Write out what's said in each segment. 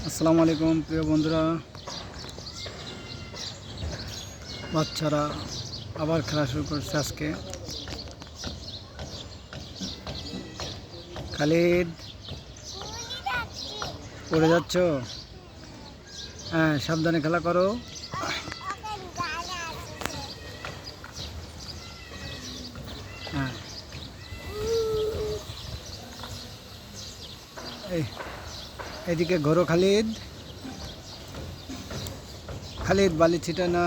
আসসালামু আলাইকুম প্রিয় বন্ধুরা, বাচ্চারা আবার খেলা শুরু করছে আজকে। খালিদ, পড়ে যাচ্ছ? হ্যাঁ, সাবধানে খেলা করো। হ্যাঁ, এদিকে ঘোরো খালিদ। খালিদ, বালি ছিটা না।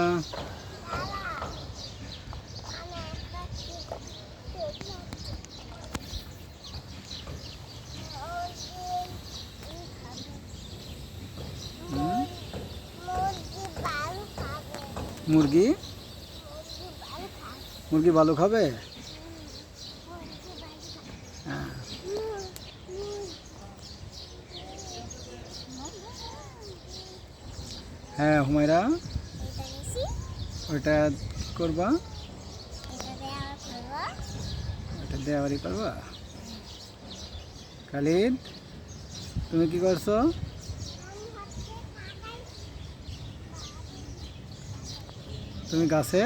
মুরগি মুরগি বালু খাবে? হ্যাঁ, হ্যাঁ হুমায়রা, ওইটা করবা, ওটা দেওয়ারি করবা। খালিদ, তুমি কি করছো? তুমি গাছে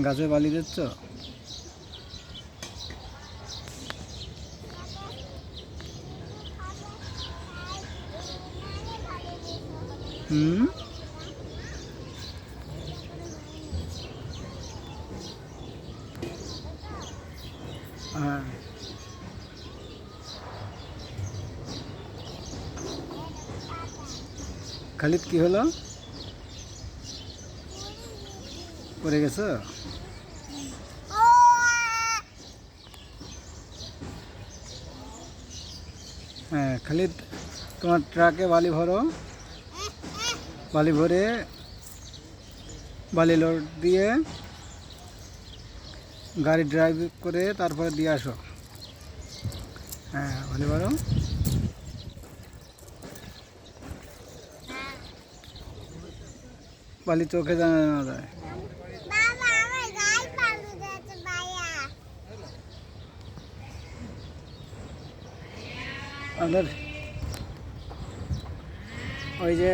গাছে বালি দিচ্ছ? হুম, হ্যাঁ। খালিদ, কি হলো? পড়ে গেছো? হ্যাঁ খালিদ, তোমার ট্রাকে বালি ভরো, বালি ভরে বালি লোড দিয়ে গাড়ি ড্রাইভ করে তারপরে দিয়ে আসো। হ্যাঁ, বালি ভরো। বালি চোখে জানা না যায়। আমাদের ওই যে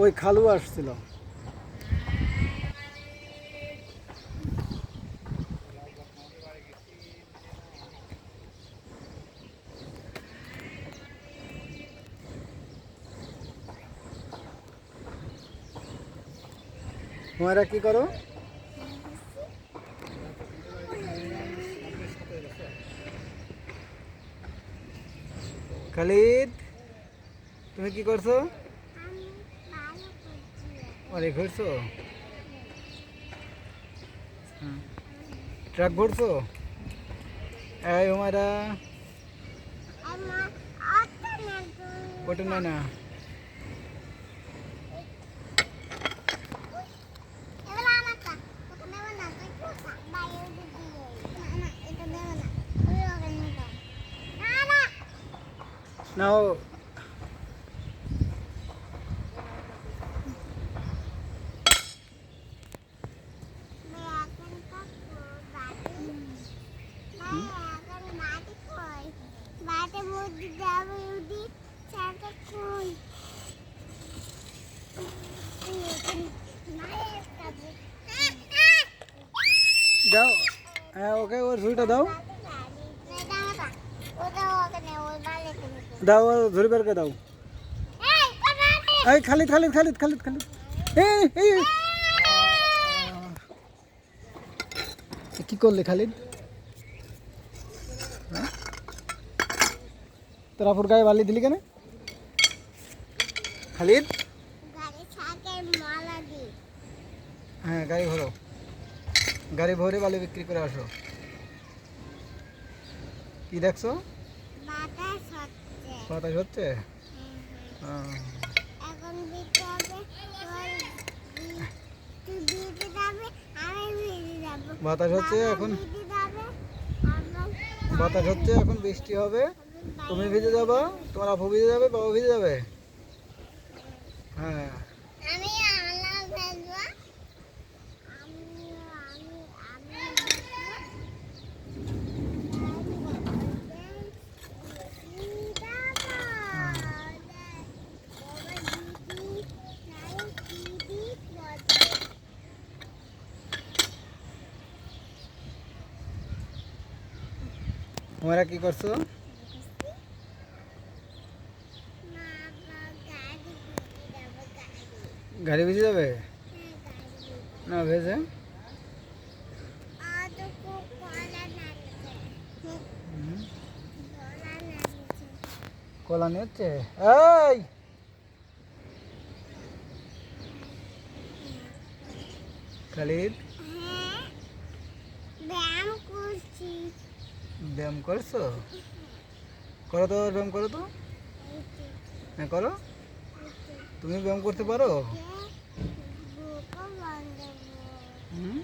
ওই খালু আসছিল, তোমরা কি করো? খালিদ, তুমি কি করছো? অনেক ঘুরছো? ট্রাক ভরছো? এই হুমায়রা, ওটা নেয় না। নাও, দাও। হ্যাঁ, ওকে ওর ঝুড়িটা দাও, দাও ওর ঝুড়ি বের করে দাও। এই খালিদ, খালিদ, খালিদ, খালিদ, খালিদ, এই এই কি করলে খালিদ? তোর আপুর গায়ে বালি দিলি কেন খালিদ? হ্যাঁ, গাড়ি ভরো, গাড়ি ভরে বালি বিক্রি করে আসো। কি দেখছো? বাতাস হচ্ছে। বাতাস হচ্ছে এখন, বাতাস হচ্ছে এখন, বৃষ্টি হবে। তুমি ভিজে যাবা, তোমার আপু ভিজে যাবে, বাবা ভিজে যাবে। হ্যাঁ, তোমরা কি করছো? গাড়ি ভিজে যাবে না? ভেজে কলা নিচ্ছে। এই খালিদ, ব্যায়াম করছো? করো তো, ব্যায়াম করো তো। হ্যাঁ করো। তুমি ব্যায়াম করতে পারো? হুম?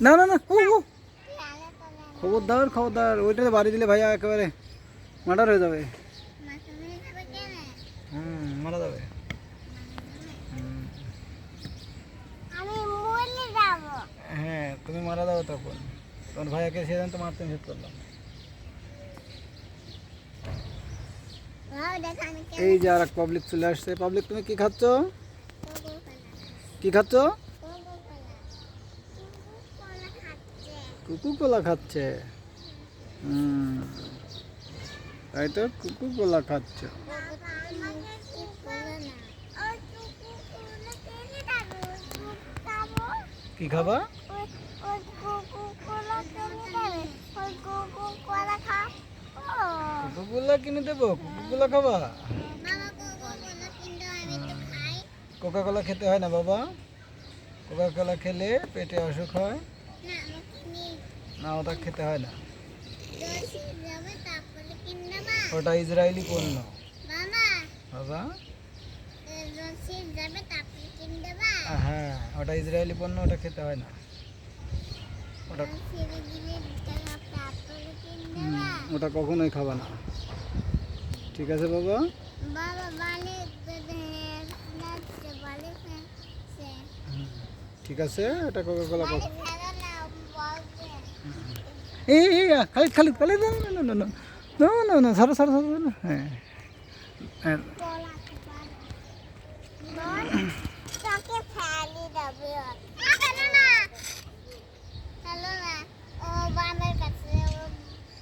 না না না, খবরদার খবরদার, ওইটাতে বাড়ি দিলে ভাইয়া একেবারে মার্ডার হয়ে যাবে। মারা যাবে। হ্যাঁ তুমি মারা যাবে তখন। তোমার ভাইয়াকে সেদিন তো মারতে নিষেধ করলাম। এই যে আর এক পাবলিক চলে আসছে। পাবলিক তুমি কি খাচ্ছ? কি খাচ্ছ? কুকু কোলা খাচ্ছে। তাই তো, কুকু কোলা খাচ্ছ। কি খাবা? কোকোকোলা কিনে দেবো? কোকোকোলা খাবা? কোকা কোলা খেতে হয় না বাবা। কোকা কোলা খেলে পেটে অসুখ হয় না, ওটা খেতে হয় না। ওটা ইসরায়েলি পণ্য বাবা। হ্যাঁ ওটা ইসরায়েলি পণ্য, ওটা খেতে হয় না। ওটা ওটা কখনোই খাবা না, ঠিক আছে বাবা? ঠিক আছে, এটা কোকা কোলা। এই খালিদ খালিদ খালিদ, না না না না না না না, ছাড়ো ছাড়ো ছাড়ো না। হ্যাঁ হ্যাঁ